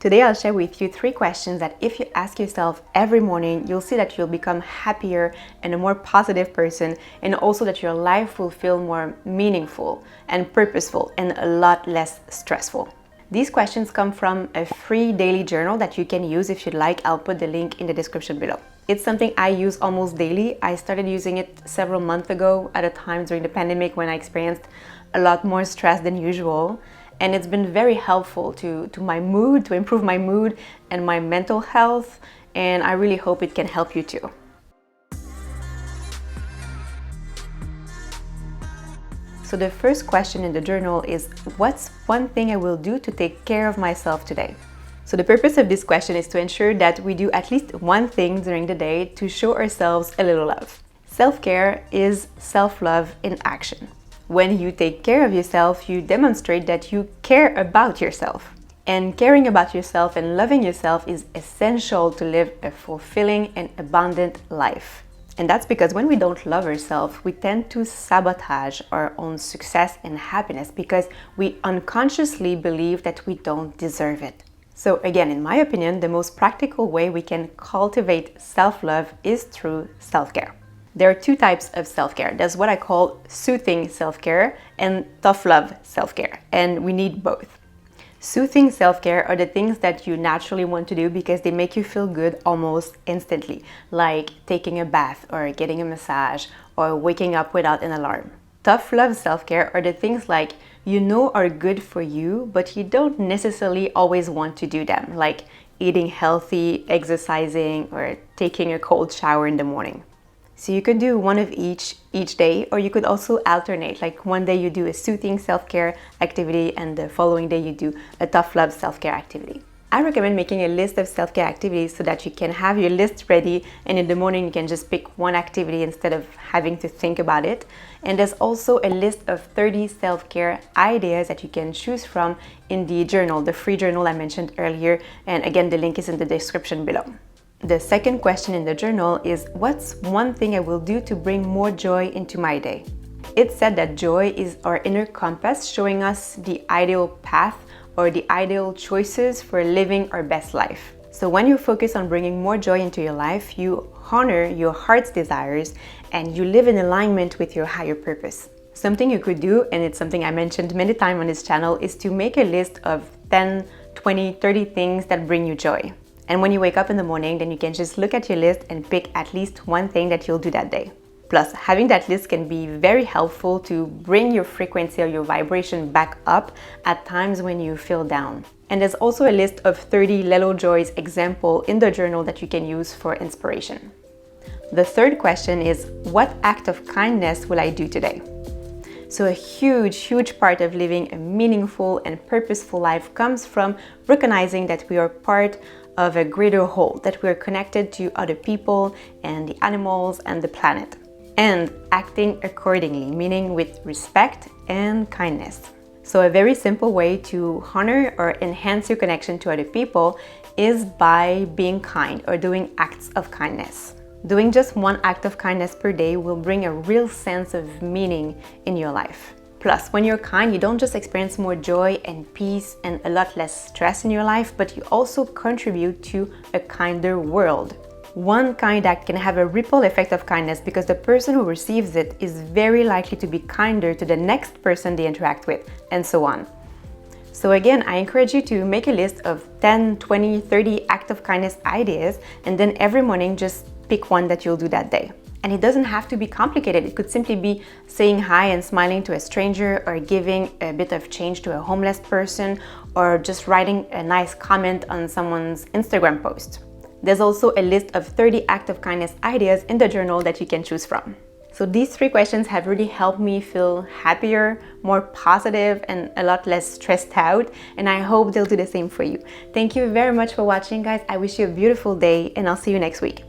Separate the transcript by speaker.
Speaker 1: Today I'll share with you 3 questions that if you ask yourself every morning, you'll see that you'll become happier and a more positive person, and also that your life will feel more meaningful and purposeful and a lot less stressful. These questions come from a free daily journal that you can use if you'd like. I'll put the link in the description below. It's something I use almost daily. I started using it several months ago at a time during the pandemic when I experienced a lot more stress than usual. And it's been very helpful to my mood, to improve my mood and my mental health. And I really hope it can help you too. So the first question in the journal is, what's one thing I will do to take care of myself today? So the purpose of this question is to ensure that we do at least one thing during the day to show ourselves a little love. Self-care is self-love in action. When you take care of yourself, you demonstrate that you care about yourself. And caring about yourself and loving yourself is essential to live a fulfilling and abundant life. And that's because when we don't love ourselves, we tend to sabotage our own success and happiness because we unconsciously believe that we don't deserve it. So again, in my opinion, the most practical way we can cultivate self-love is through self-care. There are 2 types of self-care. There's what I call soothing self-care and tough love self-care, and we need both. Soothing self-care are the things that you naturally want to do because they make you feel good almost instantly, like taking a bath or getting a massage or waking up without an alarm. Tough love self-care are the things like you know are good for you, but you don't necessarily always want to do them, like eating healthy, exercising, or taking a cold shower in the morning. So you could do one of each day, or you could also alternate, like one day you do a soothing self-care activity and the following day you do a tough love self-care activity. I recommend making a list of self-care activities so that you can have your list ready and in the morning you can just pick one activity instead of having to think about it. And there's also a list of 30 self-care ideas that you can choose from in the journal, the free journal I mentioned earlier. And again, the link is in the description below. The second question in the journal is, what's one thing I will do to bring more joy into my day? It's said that joy is our inner compass showing us the ideal path or the ideal choices for living our best life. So when you focus on bringing more joy into your life, you honor your heart's desires and you live in alignment with your higher purpose. Something you could do, and it's something I mentioned many times on this channel, is to make a list of 10, 20, 30 things that bring you joy. And when you wake up in the morning, then you can just look at your list and pick at least one thing that you'll do that day. Plus, having that list can be very helpful to bring your frequency or your vibration back up at times when you feel down. And there's also a list of 30 little joys example in the journal that you can use for inspiration. The third question is, what act of kindness will I do today? So a huge part of living a meaningful and purposeful life comes from recognizing that we are part of a greater whole, that we are connected to other people and the animals and the planet, and acting accordingly, meaning with respect and kindness. So a very simple way to honor or enhance your connection to other people is by being kind or doing acts of kindness. Doing just one act of kindness per day will bring a real sense of meaning in your life. Plus, when you're kind, you don't just experience more joy and peace and a lot less stress in your life, but you also contribute to a kinder world. One kind act can have a ripple effect of kindness because the person who receives it is very likely to be kinder to the next person they interact with, and so on. So again, I encourage you to make a list of 10, 20, 30 act of kindness ideas, and then every morning just pick one that you'll do that day. And it doesn't have to be complicated. It could simply be saying hi and smiling to a stranger, or giving a bit of change to a homeless person, or just writing a nice comment on someone's Instagram post. There's also a list of 30 act of kindness ideas in the journal that you can choose from. So these 3 questions have really helped me feel happier, more positive, and a lot less stressed out. And I hope they'll do the same for you. Thank you very much for watching, guys. I wish you a beautiful day, and I'll see you next week.